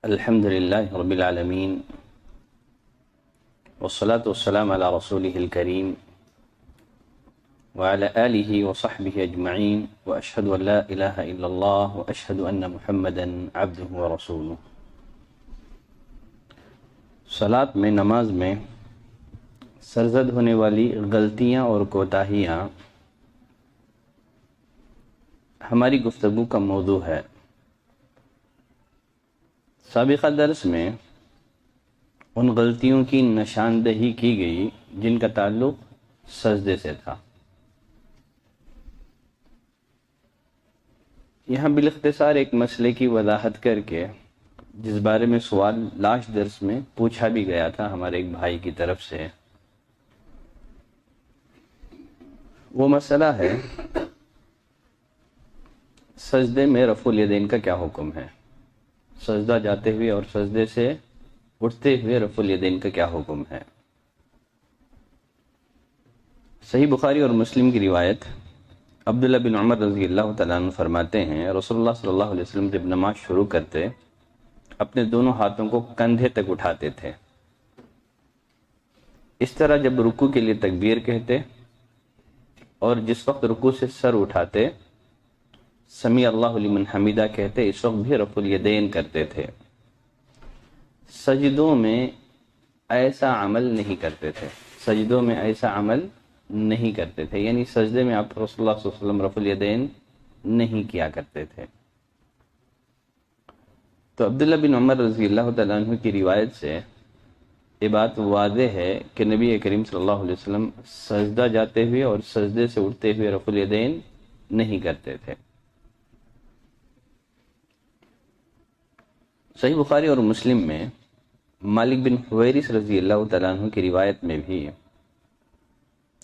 الحمد لله رب العالمين والصلاة والسلام على رسوله الكريم وعلى آله وصحبه أجمعين وأشهد أن لا إله إلا الله وأشهد أن محمدا عبده ورسوله۔ صلاۃ میں، نماز میں سرزد ہونے والی غلطیاں اور کوتاہیاں ہماری گفتگو کا موضوع ہے۔ سابقہ درس میں ان غلطیوں کی نشاندہی کی گئی جن کا تعلق سجدے سے تھا۔ یہاں بالاختصار ایک مسئلے کی وضاحت کر کے، جس بارے میں سوال لاسٹ درس میں پوچھا بھی گیا تھا ہمارے ایک بھائی کی طرف سے، وہ مسئلہ ہے سجدے میں رفع الیدین کا کیا حکم ہے، سجدہ جاتے ہوئے اور سجدے سے اٹھتے ہوئے رفع الیدین کا کیا حکم ہے۔ صحیح بخاری اور مسلم کی روایت، عبداللہ بن عمر رضی اللہ تعالیٰ عنہ فرماتے ہیں، رسول اللہ صلی اللہ علیہ وسلم جب نماز شروع کرتے اپنے دونوں ہاتھوں کو کندھے تک اٹھاتے تھے۔ اس طرح جب رکوع کے لیے تکبیر کہتے اور جس وقت رکوع سے سر اٹھاتے سمیع اللہ لمن حمیدہ کہتے، اس وقت بھی رفع الیدین کرتے تھے۔ سجدوں میں ایسا عمل نہیں کرتے تھے، سجدوں میں ایسا عمل نہیں کرتے تھے، یعنی سجدے میں آپ رسول اللہ صلی اللہ علیہ وسلم رفع الیدین نہیں کیا کرتے تھے۔ تو عبداللہ بن عمر رضی اللہ تعالیٰ عنہ کی روایت سے یہ بات واضح ہے کہ نبی کریم صلی اللہ علیہ وسلم سجدہ جاتے ہوئے اور سجدے سے اٹھتے ہوئے رفع الیدین نہیں کرتے تھے۔ صحیح بخاری اور مسلم میں مالک بن حویرث رضی اللہ تعالیٰ عنہ کی روایت میں بھی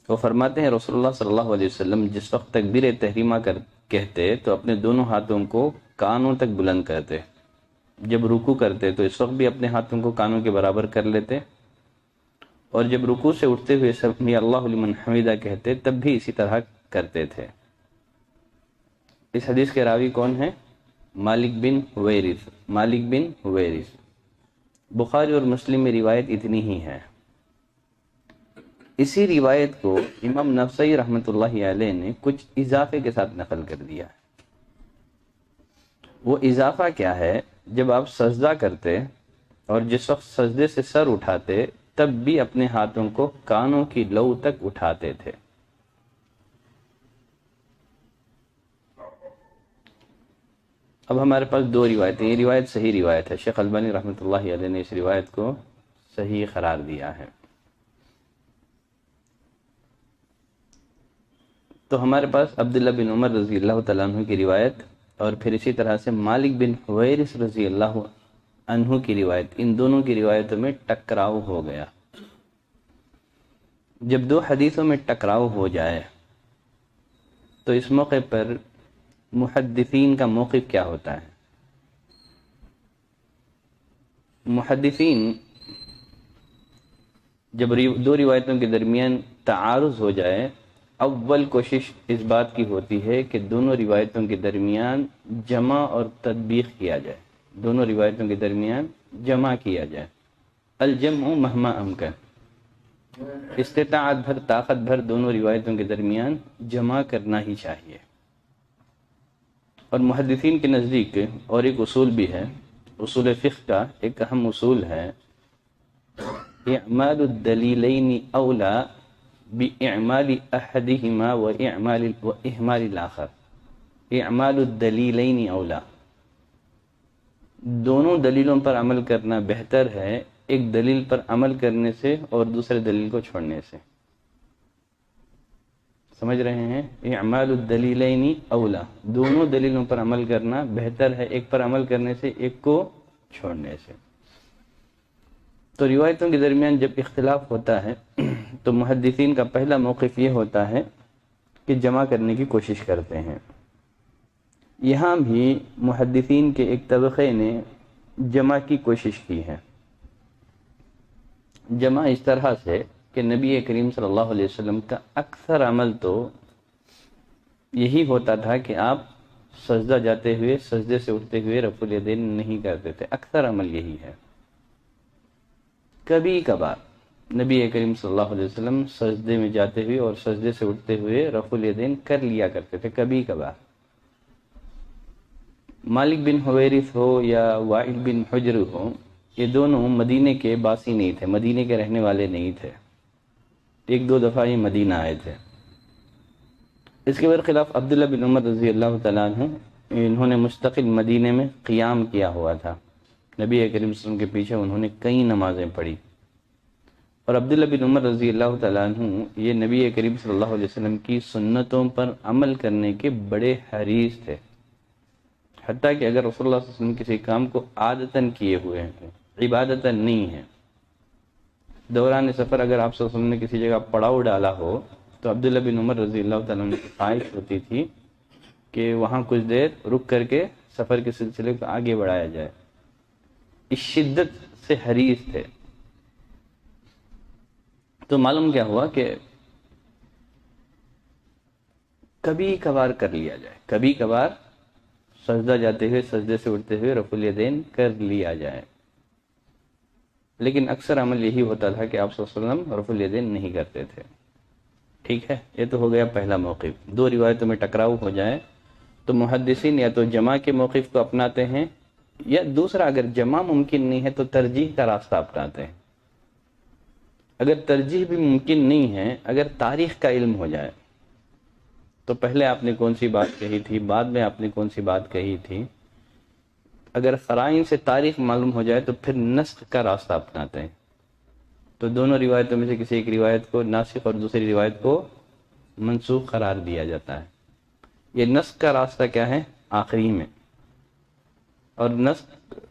وہ فرماتے ہیں، رسول اللہ صلی اللہ علیہ وسلم جس وقت تکبیر تحریمہ کہتے تو اپنے دونوں ہاتھوں کو کانوں تک بلند کرتے، جب رکوع کرتے تو اس وقت بھی اپنے ہاتھوں کو کانوں کے برابر کر لیتے، اور جب رکوع سے اٹھتے ہوئے سمیع اللہ لمن حمیدہ کہتے تب بھی اسی طرح کرتے تھے۔ اس حدیث کے راوی کون ہیں؟ مالک بن حویرث۔ بخاری اور مسلم میں روایت اتنی ہی ہے۔ اسی روایت کو امام نسائی رحمۃ اللہ علیہ نے کچھ اضافے کے ساتھ نقل کر دیا ہے۔ وہ اضافہ کیا ہے؟ جب آپ سجدہ کرتے اور جس وقت سجدے سے سر اٹھاتے تب بھی اپنے ہاتھوں کو کانوں کی لو تک اٹھاتے تھے۔ اب ہمارے پاس دو روایتیں، یہ روایت صحیح روایت ہے، شیخ البانی رحمۃ اللہ علیہ نے اس روایت کو صحیح قرار دیا ہے۔ تو ہمارے پاس عبداللہ بن عمر رضی اللہ تعالیٰ عنہ کی روایت اور پھر اسی طرح سے مالک بن حویرث رضی اللہ عنہ کی روایت، ان دونوں کی روایتوں میں ٹکراؤ ہو گیا۔ جب دو حدیثوں میں ٹکراؤ ہو جائے تو اس موقع پر محدثین کا موقف کیا ہوتا ہے؟ محدثین جب دو روایتوں کے درمیان تعارض ہو جائے، اول کوشش اس بات کی ہوتی ہے کہ دونوں روایتوں کے درمیان جمع اور تطبیق کیا جائے، دونوں روایتوں کے درمیان جمع کیا جائے۔ الجمع مہما امکن، استطاعت بھر، طاقت بھر دونوں روایتوں کے درمیان جمع کرنا ہی چاہیے۔ اور محدثین کے نزدیک اور ایک اصول بھی ہے، اصول فقہ کا ایک اہم اصول ہے، اعمال الدلیلین اولا باعمال احدہما واہمال الاخر۔ اعمال الدلیلین اولا، دونوں دلیلوں پر عمل کرنا بہتر ہے ایک دلیل پر عمل کرنے سے اور دوسرے دلیل کو چھوڑنے سے۔ سمجھ رہے ہیں؟ اعمال الدلیلین اولا، دونوں دلیلوں پر عمل کرنا بہتر ہے ایک پر عمل کرنے سے ایک کو چھوڑنے سے۔ تو روایتوں کے درمیان جب اختلاف ہوتا ہے تو محدثین کا پہلا موقف یہ ہوتا ہے کہ جمع کرنے کی کوشش کرتے ہیں۔ یہاں بھی محدثین کے ایک طبقے نے جمع کی کوشش کی ہے۔ جمع اس طرح سے کہ نبی کریم صلی اللہ علیہ وسلم کا اکثر عمل تو یہی ہوتا تھا کہ آپ سجدہ جاتے ہوئے سجدے سے اٹھتے ہوئے رفع الیدین نہیں کرتے تھے، اکثر عمل یہی ہے۔ کبھی کبھار نبی کریم صلی اللہ علیہ وسلم سجدے میں جاتے ہوئے اور سجدے سے اٹھتے ہوئے رفع الیدین کر لیا کرتے تھے، کبھی کبھار۔ مالک بن حویرث ہو یا وائل بن حجر ہو، یہ دونوں مدینے کے باسی نہیں تھے، مدینے کے رہنے والے نہیں تھے، ایک دو دفعہ یہ مدینہ آئے تھے۔ اس کے برخلاف عبداللہ بن عمر رضی اللہ تعالیٰ عنہ، انہوں نے مستقل مدینے میں قیام کیا ہوا تھا، نبی کریم صلی اللہ علیہ وسلم کے پیچھے انہوں نے کئی نمازیں پڑھی، اور عبداللہ بن عمر رضی اللہ تعالیٰ عنہ یہ نبی کریم صلی اللہ علیہ وسلم کی سنتوں پر عمل کرنے کے بڑے حریص تھے، حتیٰ کہ اگر رسول اللہ صلی اللہ علیہ وسلم کسی کام کو عادتاً کیے ہوئے ہیں، عبادتاً نہیں ہے، دوران سفر اگر آپ صلی اللہ علیہ وسلم نے کسی جگہ پڑاؤ ڈالا ہو تو عبداللہ بن عمر رضی اللہ تعالیٰ عنہ کی خواہش ہوتی تھی کہ وہاں کچھ دیر رک کر کے سفر کے سلسلے کو آگے بڑھایا جائے، اس شدت سے حریص تھے۔ تو معلوم کیا ہوا کہ کبھی کبھار کر لیا جائے، کبھی کبھار سجدہ جاتے ہوئے سجدے سے اٹھتے ہوئے رفع الیدین کر لیا جائے، لیکن اکثر عمل یہی ہوتا تھا کہ آپ صلی اللہ علیہ وسلم رفع الیدین نہیں کرتے تھے۔ ٹھیک ہے، یہ تو ہو گیا پہلا موقف۔ دو روایتوں میں ٹکراؤ ہو جائے تو محدثین یا تو جمع کے موقف کو اپناتے ہیں، یا دوسرا اگر جمع ممکن نہیں ہے تو ترجیح کا راستہ اپناتے ہیں۔ اگر ترجیح بھی ممکن نہیں ہے، اگر تاریخ کا علم ہو جائے تو پہلے آپ نے کون سی بات کہی تھی، بعد میں آپ نے کون سی بات کہی تھی، اگر قرائن سے تاریخ معلوم ہو جائے تو پھر نسخ کا راستہ اپناتے ہیں۔ تو دونوں روایتوں میں سے کسی ایک روایت کو ناسخ اور دوسری روایت کو منسوخ قرار دیا جاتا ہے۔ یہ نسخ کا راستہ کیا ہے؟ آخری میں، اور نسخ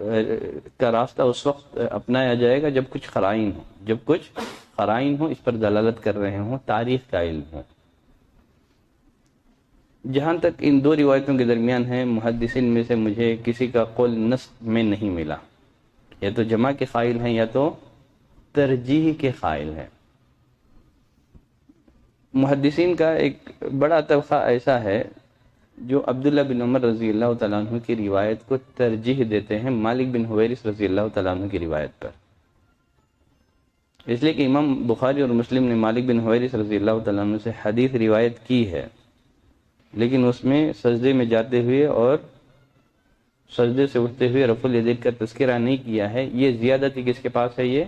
کا راستہ اس وقت اپنایا جائے گا جب کچھ قرائن ہو، جب کچھ قرائن ہو اس پر دلالت کر رہے ہوں، تاریخ کا علم ہو۔ جہاں تک ان دو روایتوں کے درمیان ہے، محدثین میں سے مجھے کسی کا قول نسخ میں نہیں ملا، یا تو جمع کے قائل ہیں یا تو ترجیح کے قائل ہیں۔ محدثین کا ایک بڑا طبقہ ایسا ہے جو عبداللہ بن عمر رضی اللہ تعالیٰ عنہ کی روایت کو ترجیح دیتے ہیں مالک بن حویرث رضی اللہ تعالیٰ عنہ کی روایت پر، اس لیے کہ امام بخاری اور مسلم نے مالک بن حویرث رضی اللہ تعالیٰ عنہ سے حدیث روایت کی ہے، لیکن اس میں سجدے میں جاتے ہوئے اور سجدے سے اٹھتے ہوئے رفع الیدین کا تذکرہ نہیں کیا ہے۔ یہ زیادتی کس کے پاس ہے؟ یہ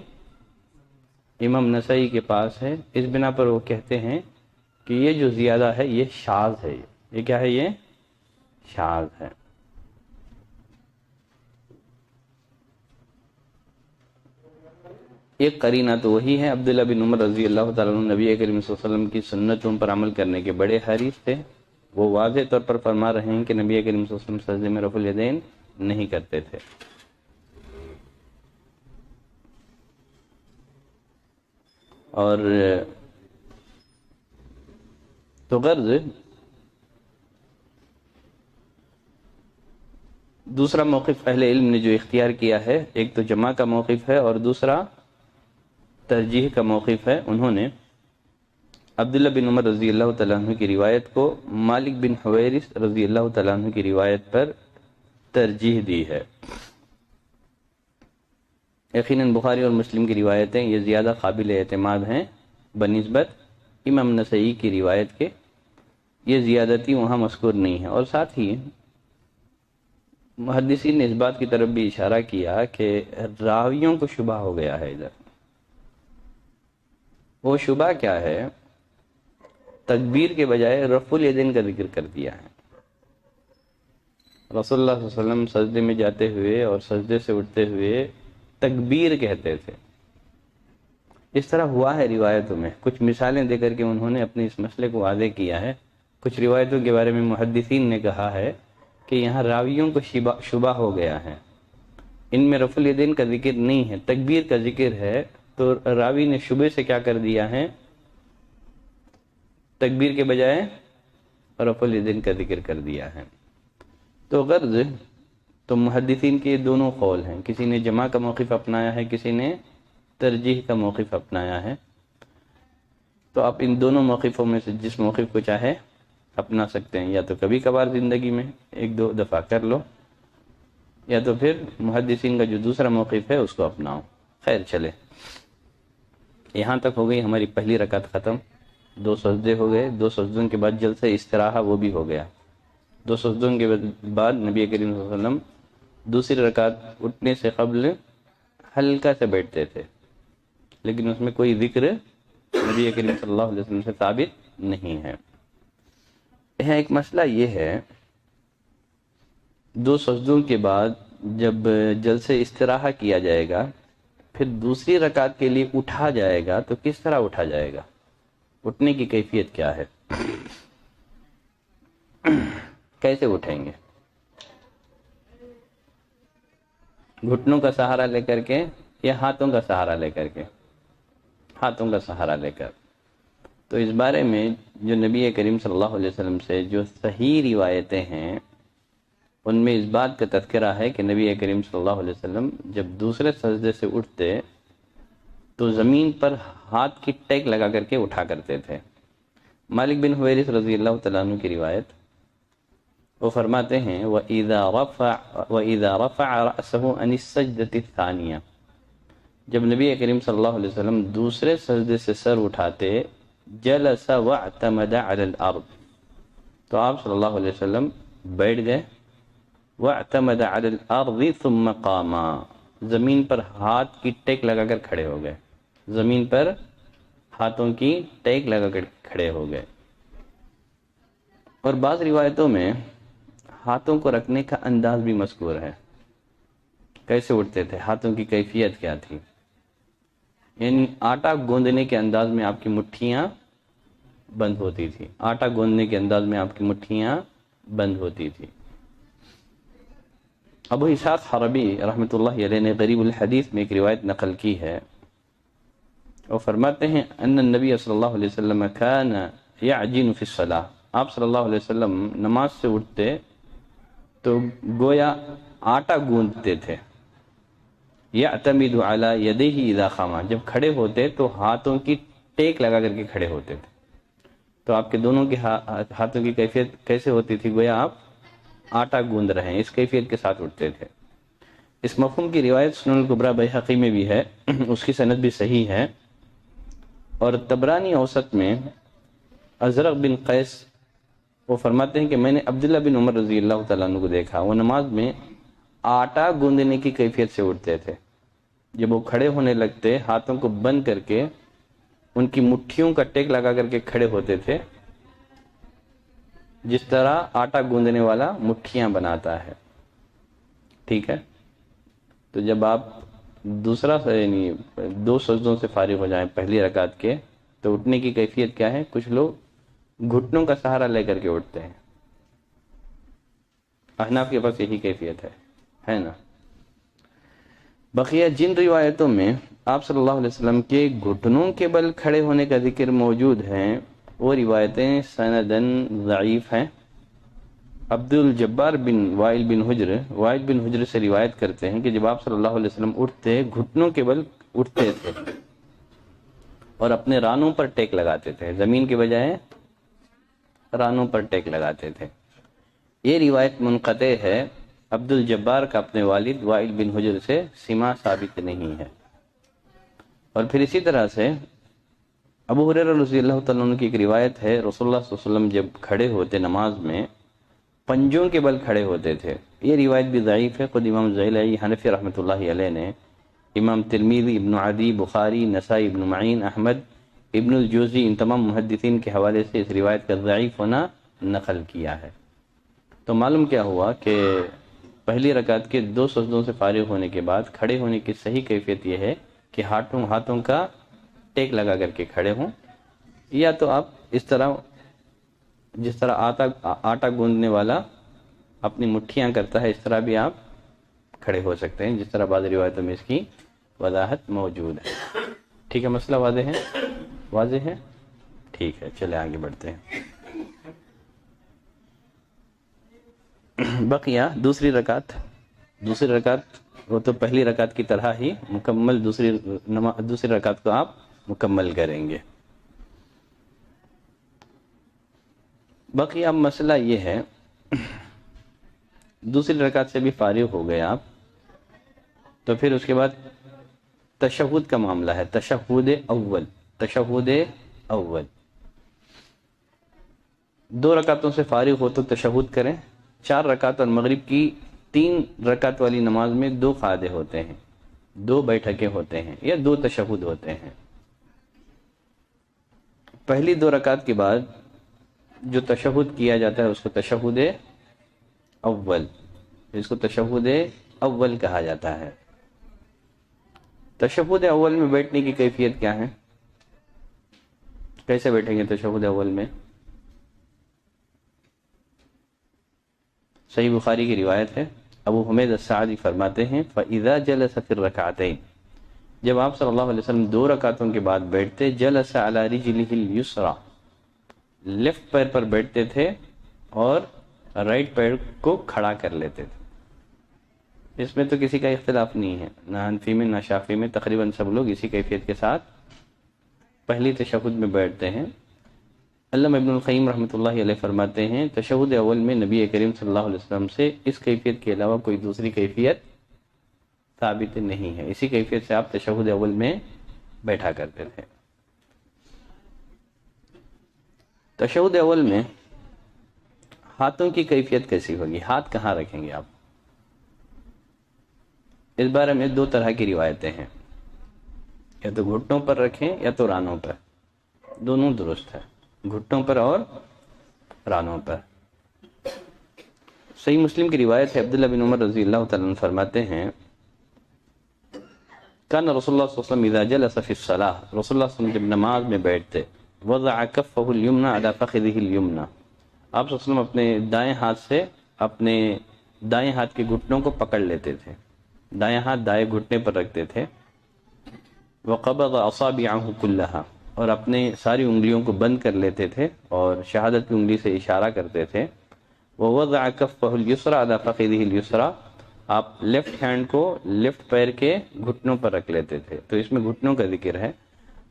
امام نسائی کے پاس ہے۔ اس بنا پر وہ کہتے ہیں کہ یہ جو زیادہ ہے یہ شاذ ہے۔ یہ کیا ہے؟ یہ شاذ ہے۔ ایک قرینہ تو وہی ہے، عبداللہ بن عمر رضی اللہ تعالیٰ عنہ نبی کریم صلی اللہ علیہ وسلم کی سنتوں پر عمل کرنے کے بڑے حریص تھے، وہ واضح طور پر فرما رہے ہیں کہ نبی کریم صلی اللہ علیہ وسلم سجدے میں رفع الیدین نہیں کرتے تھے۔ اور تو غرض دوسرا موقف اہل علم نے جو اختیار کیا ہے، ایک تو جمع کا موقف ہے اور دوسرا ترجیح کا موقف ہے۔ انہوں نے عبداللہ بن عمر رضی اللہ تعالیٰ عنہ کی روایت کو مالک بن حویرث رضی اللہ تعالیٰ عنہ کی روایت پر ترجیح دی ہے۔ یقیناً بخاری اور مسلم کی روایتیں یہ زیادہ قابل اعتماد ہیں بنسبت امام نسائی کی روایت کے، یہ زیادتی وہاں مذکور نہیں ہے۔ اور ساتھ ہی محدثین نے اس بات کی طرف بھی اشارہ کیا کہ راویوں کو شبہ ہو گیا ہے ادھر۔ وہ شبہ کیا ہے؟ تکبیر کے بجائے رفع الیدین کا ذکر کر دیا ہے۔ رسول اللہ صلی اللہ علیہ وسلم سجدے میں جاتے ہوئے اور سجدے سے اٹھتے ہوئے تکبیر کہتے تھے۔ اس طرح ہوا ہے روایتوں میں، کچھ مثالیں دے کر کے انہوں نے اپنے اس مسئلے کو واضح کیا ہے۔ کچھ روایتوں کے بارے میں محدثین نے کہا ہے کہ یہاں راویوں کو شبہ ہو گیا ہے، ان میں رفع الیدین کا ذکر نہیں ہے، تکبیر کا ذکر ہے، تو راوی نے شبہ سے کیا کر دیا ہے؟ تکبیر کے بجائے رفع الیدین کا ذکر کر دیا ہے۔ تو غرض تو محدثین کے دونوں قول ہیں، کسی نے جمع کا موقف اپنایا ہے، کسی نے ترجیح کا موقف اپنایا ہے۔ تو آپ ان دونوں موقفوں میں سے جس موقف کو چاہے اپنا سکتے ہیں، یا تو کبھی کبھار زندگی میں ایک دو دفعہ کر لو، یا تو پھر محدثین کا جو دوسرا موقف ہے اس کو اپناؤ۔ خیر چلے، یہاں تک ہو گئی ہماری پہلی رکعت ختم، 2 سجدے ہو گئے، 2 سجدوں کے بعد جلسہ استراحہ وہ بھی ہو گیا۔ 2 سجدوں کے بعد نبی کریم صلی اللہ علیہ وسلم دوسری رکعت اٹھنے سے قبل ہلکا سے بیٹھتے تھے، لیکن اس میں کوئی ذکر نبی کریم صلی اللہ علیہ وسلم سے ثابت نہیں ہے۔ یہاں ایک مسئلہ یہ ہے، 2 سجدوں کے بعد جب جلسے استراحہ کیا جائے گا، پھر دوسری رکعت کے لیے اٹھا جائے گا، تو کس طرح اٹھا جائے گا؟ اٹھنے کی کیفیت کیا ہے؟ کیسے اٹھیں گے؟ گھٹنوں کا سہارا لے کر کے یا ہاتھوں کا سہارا لے کر کے؟ ہاتھوں کا سہارا لے کر۔ تو اس بارے میں جو نبی کریم صلی اللہ علیہ وسلم سے جو صحیح روایتیں ہیں، ان میں اس بات کا تذکرہ ہے کہ نبی کریم صلی اللہ علیہ وسلم جب دوسرے سجدے سے اٹھتے تو زمین پر ہاتھ کی ٹیک لگا کر کے اٹھا کرتے تھے۔ مالک بن حویرث رضی اللہ تعالیٰ عنہ کی روایت، وہ فرماتے ہیں وَإِذَا رَفَعَ رَأْسَهُ عَنِ السَّجْدَةِ الثَّانِيَةِ، جب نبی کریم صلی اللہ علیہ وسلم دوسرے سجدے سے سر اٹھاتے، جَلَسَ وَاعْتَمَدَ عَلَى الْأَرْضِ، تو آپ صلی اللہ علیہ وسلم بیٹھ گئے، وَاعْتَمَدَ عَلَى الْأَرْضِ ثُمَّ قَامَا، زمین پر ہاتھ کی ٹیک لگا کر کھڑے ہو گئے، زمین پر ہاتھوں کی ٹیک لگا کر کھڑے ہو گئے۔ اور بعض روایتوں میں ہاتھوں کو رکھنے کا انداز بھی مذکور ہے، کیسے اٹھتے تھے، ہاتھوں کی کیفیت کیا تھی۔ یعنی آٹا گوندنے کے انداز میں آپ کی مٹھیاں بند ہوتی تھی، آٹا گوندنے کے انداز میں آپ کی مٹھیاں بند ہوتی تھی۔ ابو اسحاق حربی رحمۃ اللہ علیہ نے غریب الحدیث میں ایک روایت نقل کی ہے، وہ فرماتے ہیں ان النبی صلی اللہ علیہ وسلم کان یعجن فی الصلاۃ، آپ صلی اللہ علیہ وسلم نماز سے اٹھتے تو گویا آٹا گوندتے تھے، یعتمد علی یدیہ اذا قام، جب کھڑے ہوتے تو ہاتھوں کی ٹیک لگا کر کے کھڑے ہوتے تھے۔ تو آپ کے دونوں کے ہاتھوں کی کیفیت کیسے ہوتی تھی؟ گویا آپ آٹا گوند رہے ہیں، اس کیفیت کے ساتھ اٹھتے تھے۔ اس مفہوم کی روایت سنن الکبریٰ بیہقی میں بھی ہے، اس کی سند بھی صحیح ہے۔ اور طبرانی اوسط میں ازرق بن قیس وہ فرماتے ہیں کہ میں نے عبداللہ بن عمر رضی اللہ تعالیٰ عنہ کو دیکھا، وہ نماز میں آٹا گوندنے کی کیفیت سے اٹھتے تھے، جب وہ کھڑے ہونے لگتے ہاتھوں کو بند کر کے ان کی مٹھیوں کا ٹیک لگا کر کے کھڑے ہوتے تھے، جس طرح آٹا گوندنے والا مٹھیاں بناتا ہے۔ ٹھیک ہے، تو جب آپ دوسرا یعنی 2 سجدوں سے فارغ ہو جائیں پہلی رکعت کے، تو اٹھنے کی کیفیت کیا ہے؟ کچھ لوگ گھٹنوں کا سہارا لے کر کے اٹھتے ہیں، احناف کے پاس یہی کیفیت ہے نا۔ بقیہ جن روایتوں میں آپ صلی اللہ علیہ وسلم کے گھٹنوں کے بل کھڑے ہونے کا ذکر موجود ہیں، وہ روایتیں سندن ضعیف ہیں۔ عبد الجبار بن وائل بن حجر سے روایت کرتے ہیں کہ جب آپ صلی اللہ علیہ وسلم اٹھتے گھٹنوں کے بل اٹھتے تھے اور اپنے رانوں پر ٹیک لگاتے تھے، زمین کے بجائے رانوں پر ٹیک لگاتے تھے۔ یہ روایت منقطع ہے، عبد الجبار کا اپنے والد وائل بن حجر سے سماع ثابت نہیں ہے۔ اور پھر اسی طرح سے ابو ہریرہ رضی اللہ تعالیٰ عنہ کی ایک روایت ہے، رسول اللہ صلی اللہ علیہ وسلم جب کھڑے ہوتے نماز میں پنجوں کے بل کھڑے ہوتے تھے۔ یہ روایت بھی ضعیف ہے، خود امام زیلعی حنفی رحمۃ اللہ علیہ نے، امام ترمذی، ابن عدی، بخاری، نسائی، ابن معین، احمد، ابن الجوزی، ان تمام محدثین کے حوالے سے اس روایت کا ضعیف ہونا نقل کیا ہے۔ تو معلوم کیا ہوا کہ پہلی رکعت کے 2 سجدوں سے فارغ ہونے کے بعد کھڑے ہونے کی صحیح کیفیت یہ ہے کہ ہاتھوں کا ٹیک لگا کر کے کھڑے ہوں، یا تو آپ اس طرح جس طرح آٹا گوندنے والا اپنی مٹھیاں کرتا ہے، اس طرح بھی آپ کھڑے ہو سکتے ہیں، جس طرح بعض روایتوں میں اس کی وضاحت موجود ہے۔ ٹھیک ہے، مسئلہ واضح ہے؟ ٹھیک ہے، چلے آگے بڑھتے ہیں۔ بقیہ دوسری رکعت وہ تو پہلی رکعت کی طرح ہی مکمل دوسری رکعت کو آپ مکمل کریں گے۔ باقی اب مسئلہ یہ ہے، دوسری رکعت سے بھی فارغ ہو گئے آپ، تو پھر اس کے بعد تشہد کا معاملہ ہے، تشہد اول 2 رکعتوں سے فارغ ہو تو تشہد کریں۔ 4 رکعت اور مغرب کی 3 رکعت والی نماز میں 2 قعدے ہوتے ہیں، 2 بیٹھکیں ہوتے ہیں یا 2 تشہد ہوتے ہیں۔ پہلی 2 رکعت کے بعد جو تشہد کیا جاتا ہے اس کو تشہد اول، اس کو تشہد اول کہا جاتا ہے۔ تشہد اول میں بیٹھنے کی کیفیت کیا ہے؟ کیسے بیٹھیں گے تشہد اول میں؟ صحیح بخاری کی روایت ہے، ابو حمید الساعدی فرماتے ہیں فَإِذَا جَلَسَ فِي الرَّكْعَتَيْنِ، جب آپ صلی اللہ علیہ وسلم 2 رکعتوں کے بعد بیٹھتے، جَلَسَ عَلَى رِجْلِهِ الْيُسْرَى، لیفٹ پیر پر بیٹھتے تھے اور رائٹ پیر کو کھڑا کر لیتے تھے۔ اس میں تو کسی کا اختلاف نہیں ہے، نہ حنفی میں نہ شافعی میں، تقریباً سب لوگ اسی کیفیت کے ساتھ پہلی تشہد میں بیٹھتے ہیں۔ علامہ ابن القیم رحمۃ اللہ علیہ فرماتے ہیں تشہد اول میں نبی کریم صلی اللہ علیہ وسلم سے اس کیفیت کے علاوہ کوئی دوسری کیفیت ثابت نہیں ہے، اسی کیفیت سے آپ تشہد اول میں بیٹھا کرتے تھے۔ تشہد اول میں ہاتھوں کی کیفیت کیسی ہوگی؟ ہاتھ کہاں رکھیں گے آپ؟ اس بارے میں 2 طرح کی روایتیں ہیں، یا تو گھٹنوں پر رکھیں یا تو رانوں پر، دونوں درست ہے، گھٹنوں پر اور رانوں پر۔ صحیح مسلم کی روایت ہے، عبداللہ بن عمر رضی اللہ تعالیٰ عنہ فرماتے ہیں کان رسول اللہ صلی اللہ علیہ وسلم اذا جلس فی الصلاۃ، رسول اللہ صلی اللہ علیہ وسلم جب نماز میں بیٹھتے، وضع کفہ الیمنی علی فخذہ الیمنی، آپ صلی اللہ علیہ وسلم اپنے دائیں ہاتھ سے اپنے دائیں ہاتھ کے گھٹنوں کو پکڑ لیتے تھے، دائیں ہاتھ دائیں گھٹنے پر رکھتے تھے، وقبض اصابعہ کلہا، اور اپنے ساری انگلیوں کو بند کر لیتے تھے اور شہادت کی انگلی سے اشارہ کرتے تھے، ووضع کفہ الیسری علی فخذہ الیسری، آپ لیفٹ ہینڈ کو لیفٹ پیر کے گھٹنوں پر رکھ لیتے تھے، تو اس میں گھٹنوں کا ذکر ہے،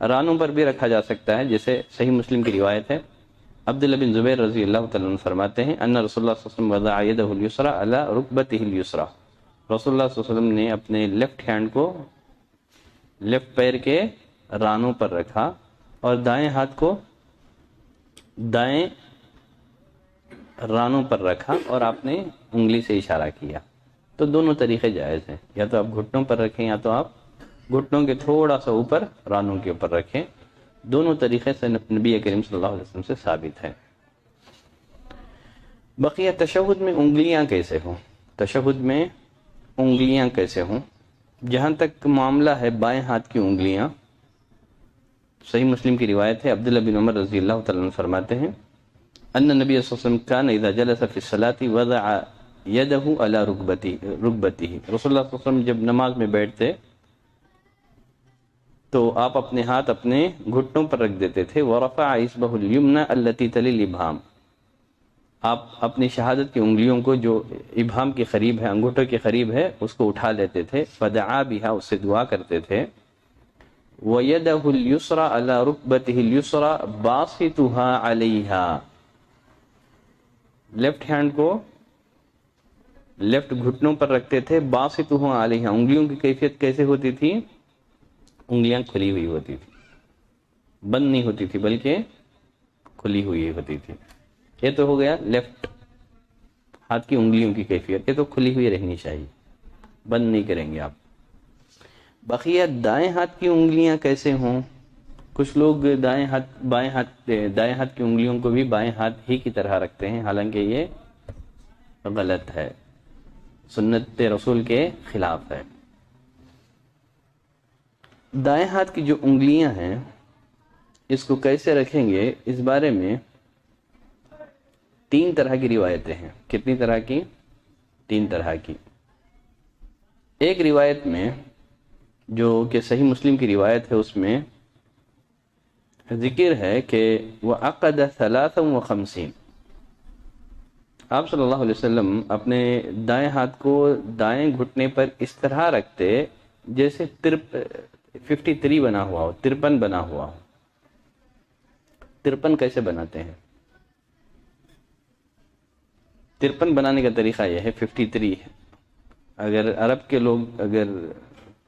رانوں پر بھی رکھا جا سکتا ہے، جیسے صحیح مسلم کی روایت ہے، عبداللہ بن زبیر رضی اللہ تعالیٰ عنہ فرماتے ہیں ان رسول اللہ صلی اللہ علیہ وسلم وضع یدہ الیسری علی رکبتہ الیسری، رسول اللہ صلی اللہ علیہ وسلم نے اپنے لیفٹ ہینڈ کو لیفٹ پیر کے رانوں پر رکھا اور دائیں ہاتھ کو دائیں رانوں پر رکھا اور آپ نے انگلی سے اشارہ کیا۔ تو دونوں طریقے جائز ہیں، یا تو آپ گھٹنوں پر رکھیں یا تو آپ گھٹنوں کے تھوڑا سا اوپر رانوں کے اوپر رکھیں، دونوں طریقے سے نبی کریم صلی اللہ علیہ وسلم سے ثابت ہے۔ بقیہ تشہد میں انگلیاں کیسے ہوں؟ تشہد میں انگلیاں کیسے ہوں؟ جہاں تک معاملہ ہے بائیں ہاتھ کی انگلیاں، صحیح مسلم کی روایت ہے، عبداللہ بن عمر رضی اللہ تعالیٰ عنہ فرماتے ہیں ان نبی صلی اللہ علیہ وسلم کان اذا جلس فی الصلاۃ وضع یدہ علی رکبتہ، رسول اللہ صلی اللہ علیہ وسلم جب نماز میں بیٹھتے تو آپ اپنے ہاتھ اپنے گھٹنوں پر رکھ دیتے تھے، ورفع اصبعہ الیمنی التی تلی الابہام، آپ اپنی شہادت کی انگلیوں کو جو ابہام کے قریب ہے، انگوٹھوں کے قریب ہے، اس کو اٹھا لیتے تھے، فدعا بہا، اس سے دعا کرتے تھے، ویدہ الیسری علی رکبتہ الیسری باسطها علیہا، لیفٹ ہینڈ کو لیفٹ گھٹنوں پر رکھتے تھے، باسطها علیہا، انگلیوں کی کیفیت کیسے ہوتی تھی؟ انگلیاں کھلی ہوئی ہوتی تھی، بند نہیں ہوتی تھی بلکہ کھلی ہوئی ہوتی تھی۔ یہ تو ہو گیا لیفٹ ہاتھ کی انگلیوں کی کیفیت، یہ تو کھلی ہوئی رہنی چاہیے، بند نہیں کریں گے آپ۔ بقیہ دائیں ہاتھ کی انگلیاں کیسے ہوں؟ کچھ لوگ دائیں ہاتھ کی انگلیوں کو بھی بائیں ہاتھ ہی کی طرح رکھتے ہیں، حالانکہ یہ غلط ہے، سنت رسول کے خلاف ہے۔ دائیں ہاتھ کی جو انگلیاں ہیں اس کو کیسے رکھیں گے، اس بارے میں 3 طرح کی روایتیں ہیں۔ کتنی طرح کی؟ 3 طرح کی۔ ایک روایت میں جو کہ صحیح مسلم کی روایت ہے، اس میں ذکر ہے کہ وَعَقَدَ 53، آپ صلی اللہ علیہ وسلم اپنے دائیں ہاتھ کو دائیں گھٹنے پر اس طرح رکھتے جیسے 53 بنا ہوا ہو، 53 بنا ہوا ہو۔ 53 کیسے بناتے ہیں؟ 53 بنانے کا طریقہ یہ ہے، 53 ہے۔ اگر عرب کے لوگ اگر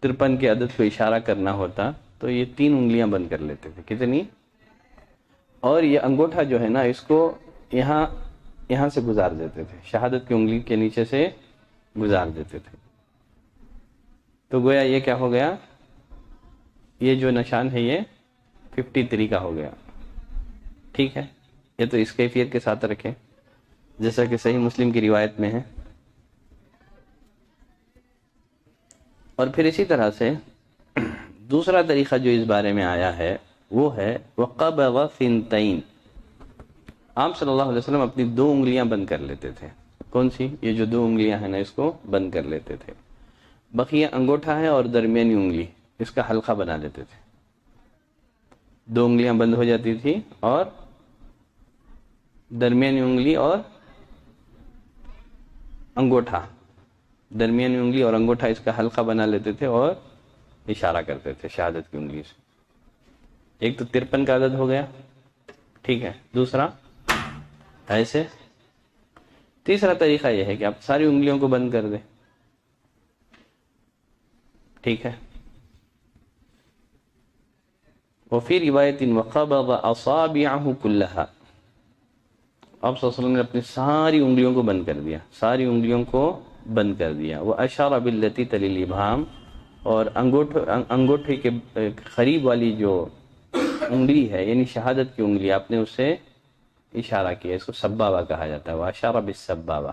53 کے عدد کو اشارہ کرنا ہوتا تو یہ 3 انگلیاں بند کر لیتے تھے۔ کتنی؟ اور یہ انگوٹھا جو ہے نا، اس کو یہاں سے گزار دیتے تھے، شہادت کی انگلی کے نیچے سے گزار دیتے تھے۔ تو گویا یہ کیا ہو گیا، یہ جو نشان ہے یہ 53 کا ہو گیا۔ ٹھیک ہے، یہ تو اس کیفیت کے ساتھ رکھیں جیسا کہ صحیح مسلم کی روایت میں ہے۔ اور پھر اسی طرح سے دوسرا طریقہ جو اس بارے میں آیا ہے وہ ہے وقبض ثنتین۔ آپ صلی اللہ علیہ وسلم اپنی 2 انگلیاں بند کر لیتے تھے۔ کون سی؟ یہ جو 2 انگلیاں ہیں نا، اس کو بند کر لیتے تھے۔ بقیہ انگوٹھا ہے اور درمیانی انگلی، اس کا حلقہ بنا لیتے تھے۔ 2 انگلیاں بند ہو جاتی تھی اور درمیانی انگلی اور انگوٹھا، درمیانی انگلی اور انگوٹھا اس کا حلقہ بنا لیتے تھے اور اشارہ کرتے تھے شہادت کی انگلی سے۔ ایک تو 53 کا عدد ہو گیا، ٹھیک ہے، دوسرا ایسے۔ تیسرا طریقہ یہ ہے کہ آپ ساری انگلیوں کو بند کر دیں، ٹھیک ہے۔ وفی روایت وقبض اصابعه كلها، آپ صلی اللہ علیہ وسلم نے اپنی ساری انگلیوں کو بند کر دیا، ساری انگلیوں کو بند کر دیا۔ واشار باللتی تلی الابہام، اور انگوٹھے کے قریب والی جو انگلی ہے یعنی شہادت کی انگلی، آپ نے اس سے اشارہ کیا، اس کو سبابہ کہا جاتا ہے۔ واشار بالسبابہ،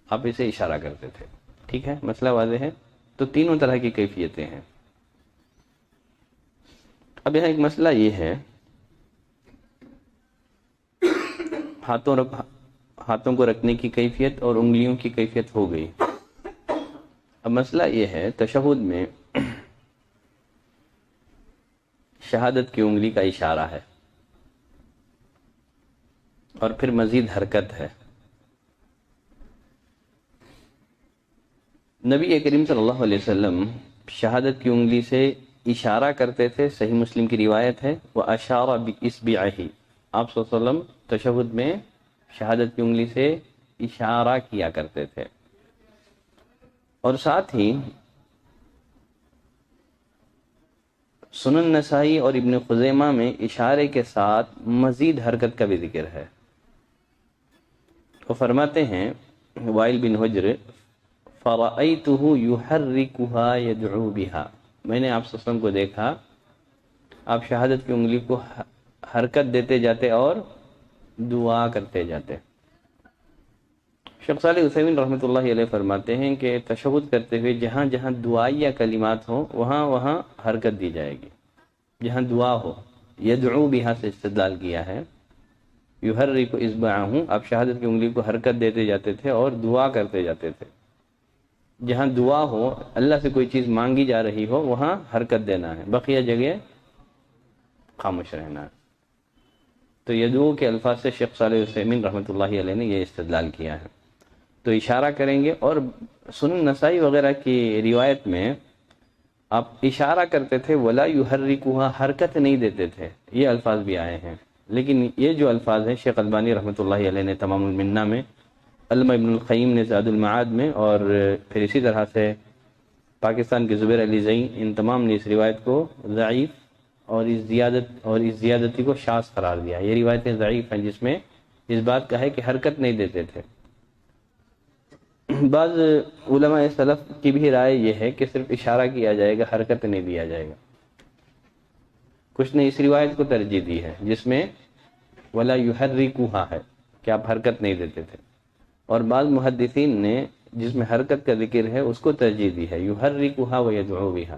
آپ اسے اشارہ کرتے تھے، ٹھیک ہے، مسئلہ واضح ہے۔ تو تینوں طرح کی کیفیتیں ہیں۔ اب یہاں ایک مسئلہ یہ ہے، ہاتھوں کو رکھنے کی کیفیت اور انگلیوں کی کیفیت ہو گئی۔ اب مسئلہ یہ ہے، تشہد میں شہادت کی انگلی کا اشارہ ہے اور پھر مزید حرکت ہے۔ نبی کریم صلی اللہ علیہ وسلم شہادت کی انگلی سے اشارہ کرتے تھے، صحیح مسلم کی روایت ہے، وَأَشَارَ بِإِصْبِعِهِ، آپ صلی اللہ علیہ وسلم تشہد میں شہادت کی انگلی سے اشارہ کیا کرتے تھے۔ اور ساتھ ہی سنن نسائی اور ابن خزیمہ میں اشارے کے ساتھ مزید حرکت کا بھی ذکر ہے۔ وہ فرماتے ہیں وائل بن حجر، فَرَأَيْتُهُ يُحَرِّكُهَا يَدْعُو بِهَا، میں نے آپ صلی اللہ علیہ وسلم کو دیکھا آپ شہادت کی انگلی کو حرکت دیتے جاتے اور دعا کرتے جاتے۔ شیخ صالح عثیمین رحمۃ اللہ علیہ فرماتے ہیں کہ تشہد کرتے ہوئے جہاں جہاں دعائیہ کلمات ہوں وہاں وہاں حرکت دی جائے گی، جہاں دعا ہو۔ یدعو بہا سے استدلال کیا ہے، یحرک اصبعہ، آپ شہادت کی انگلی کو حرکت دیتے جاتے تھے اور دعا کرتے جاتے تھے۔ جہاں دعا ہو، اللہ سے کوئی چیز مانگی جا رہی ہو، وہاں حرکت دینا ہے، بقیہ جگہ خاموش رہنا ہے۔ تو یدعو کے الفاظ سے شیخ صالح عثیمین رحمۃ اللہ علیہ نے یہ استدلال کیا ہے۔ تو اشارہ کریں گے، اور سنن نسائی وغیرہ کی روایت میں آپ اشارہ کرتے تھے، ولا یحرکوها، حرکت نہیں دیتے تھے، یہ الفاظ بھی آئے ہیں۔ لیکن یہ جو الفاظ ہیں شیخ البانی رحمۃ اللہ علیہ نے تمام المنہ میں، علامہ ابن القیم نے زاد المعاد میں، اور پھر اسی طرح سے پاکستان کے زبیر علی زئی، ان تمام نے اس روایت کو ضعیف اور اس زیادتی کو شاذ قرار دیا۔ یہ روایتیں ضعیف ہیں جس میں اس بات کا ہے کہ حرکت نہیں دیتے تھے۔ بعض علماء سلف کی بھی رائے یہ ہے کہ صرف اشارہ کیا جائے گا، حرکت نہیں دیا جائے گا۔ کچھ نے اس روایت کو ترجیح دی ہے جس میں ولا یحرکوها ہے کہ آپ حرکت نہیں دیتے تھے، اور بعض محدثین نے جس میں حرکت کا ذکر ہے اس کو ترجیح دی ہے، یحرکوها ويدعو بها۔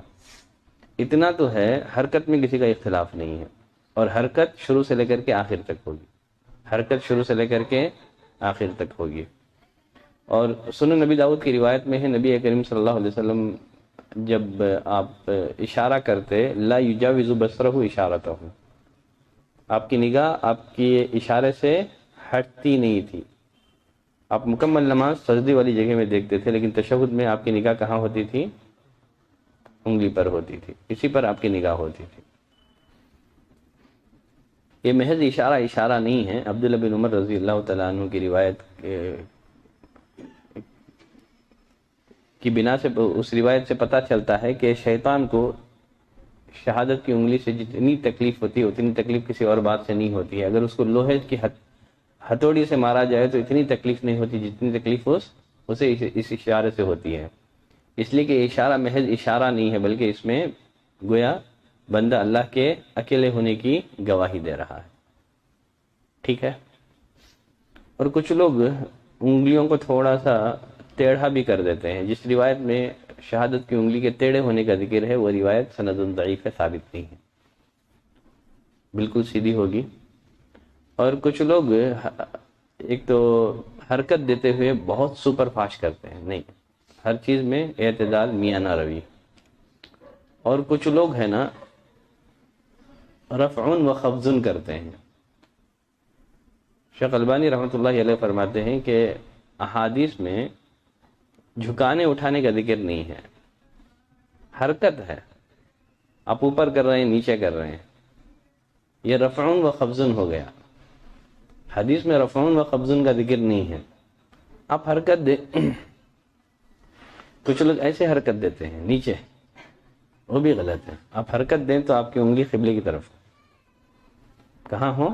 اتنا تو ہے، حرکت میں کسی کا اختلاف نہیں ہے، اور حرکت شروع سے لے کر کے آخر تک ہوگی، حرکت شروع سے لے کر کے آخر تک ہوگی۔ اور سنن نبی داؤد کی روایت میں ہے، نبی کریم صلی اللہ علیہ وسلم جب آپ اشارہ کرتے، لا یجاوز بصرہ اشارتہ، آپ کی نگاہ آپ کی اشارے سے ہٹتی نہیں تھی۔ آپ مکمل نماز سجدے والی جگہ میں دیکھتے تھے، لیکن تشہد میں آپ کی نگاہ کہاں ہوتی تھی؟ انگلی پر ہوتی تھی، اسی پر آپ کی نگاہ ہوتی تھی۔ یہ محض اشارہ نہیں ہے. عبداللہ بن عمر رضی اللہ تعالیٰ عنہ کی روایت کی بنا سے اس روایت سے پتہ چلتا ہے کہ شیطان کو شہادت کی انگلی سے جتنی تکلیف ہوتی ہے اتنی تکلیف کسی اور بات سے نہیں ہوتی ہے. اگر اس کو لوہے کی ہتھوڑی سے مارا جائے تو اتنی تکلیف نہیں ہوتی جتنی تکلیف اسے اس اشارے سے ہوتی ہے. اس لیے کہ اشارہ محض اشارہ نہیں ہے بلکہ اس میں گویا بندہ اللہ کے اکیلے ہونے کی گواہی دے رہا ہے. ٹھیک ہے. اور کچھ لوگ انگلیوں کو تھوڑا سا ٹیڑھا بھی کر دیتے ہیں. جس روایت میں شہادت کی انگلی کے ٹیڑھے ہونے کا ذکر ہے وہ روایت سند ضعیف ہے، ثابت نہیں ہے، بالکل سیدھی ہوگی. اور کچھ لوگ ایک تو حرکت دیتے ہوئے بہت سپر فاسٹ کرتے ہیں، نہیں، ہر چیز میں اعتدال، میانہ روی. اور کچھ لوگ ہیں نا رفع و خفض کرتے ہیں. شیخ البانی رحمۃ اللہ علیہ فرماتے ہیں کہ احادیث میں جھکانے اٹھانے کا ذکر نہیں ہے، حرکت ہے. آپ اوپر کر رہے ہیں، نیچے کر رہے ہیں، یہ رفع و خفض ہو گیا. حدیث میں رفع و خفض کا ذکر نہیں ہے. آپ حرکت دیں، کچھ لوگ ایسے حرکت دیتے ہیں نیچے، وہ بھی غلط ہے. آپ حرکت دیں تو آپ کی انگلی قبلے کی طرف کہاں ہو؟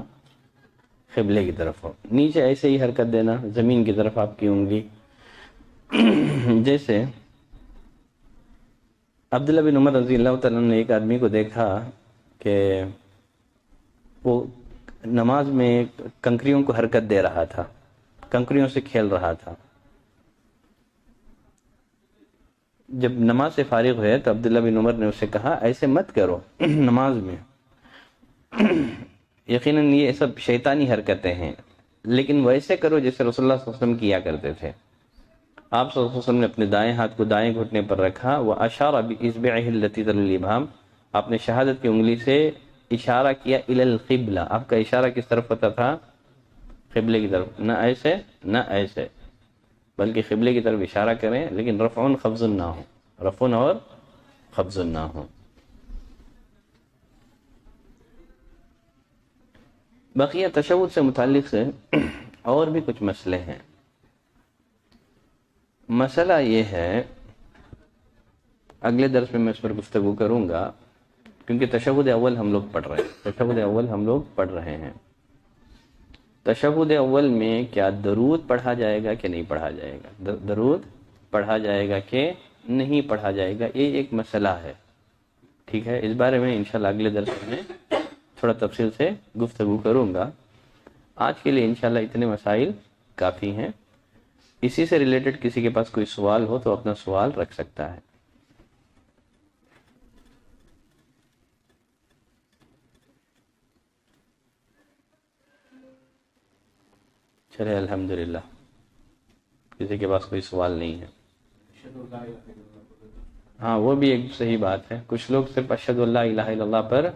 قبلے کی طرف ہو. نیچے ایسے ہی حرکت دینا، زمین کی طرف آپ کی انگلی. جیسے عبداللہ بن عمر رضی اللہ تعالیٰ نے ایک آدمی کو دیکھا کہ وہ نماز میں کنکریوں کو حرکت دے رہا تھا، کنکریوں سے کھیل رہا تھا. جب نماز سے فارغ ہوئے تو عبداللہ بن عمر نے اسے کہا ایسے مت کرو نماز میں، یقیناً یہ سب شیطانی حرکتیں ہیں، لیکن ویسے کرو جیسے رسول اللہ صلی اللہ علیہ وسلم کیا کرتے تھے. آپ صلی اللہ علیہ وسلم نے اپنے دائیں ہاتھ کو دائیں گھٹنے پر رکھا، وَأَشَارَ بِإِصْبِعِهِ الَّتِي تَلُو الْإِبْهَامَ، آپ نے شہادت کی انگلی سے اشارہ کیا إِلَى الْقِبْلَةِ. آپ کا اشارہ کس طرف ہوتا تھا؟ قبلے کی طرف. نہ ایسے نہ ایسے، بلکہ قبلے کی طرف اشارہ کریں، لیکن رفع خفض نہ ہو، رفع اور خفض نہ ہو. بقیہ تشہد سے متعلق سے اور بھی کچھ مسئلے ہیں. مسئلہ یہ ہے، اگلے درس میں میں اس پر گفتگو کروں گا، کیونکہ تشہد اول ہم لوگ پڑھ رہے ہیں. تشہد اول ہم لوگ پڑھ رہے ہیں. تشہد اول میں کیا درود پڑھا جائے گا کہ نہیں پڑھا جائے گا؟ درود پڑھا جائے گا کہ نہیں پڑھا جائے گا؟ یہ ایک مسئلہ ہے. ٹھیک ہے، اس بارے میں انشاءاللہ اگلے درس میں تھوڑا تفصیل سے گفتگو کروں گا. آج کے لیے انشاءاللہ اتنے مسائل کافی ہیں. اسی سے ریلیٹڈ کسی کے پاس کوئی سوال ہو تو اپنا سوال رکھ سکتا ہے. چلے الحمدللہ، کسی کے پاس کوئی سوال نہیں ہے. ہاں وہ بھی ایک صحیح بات ہے. کچھ لوگ صرف اشہد ان لا الہ الا اللہ پر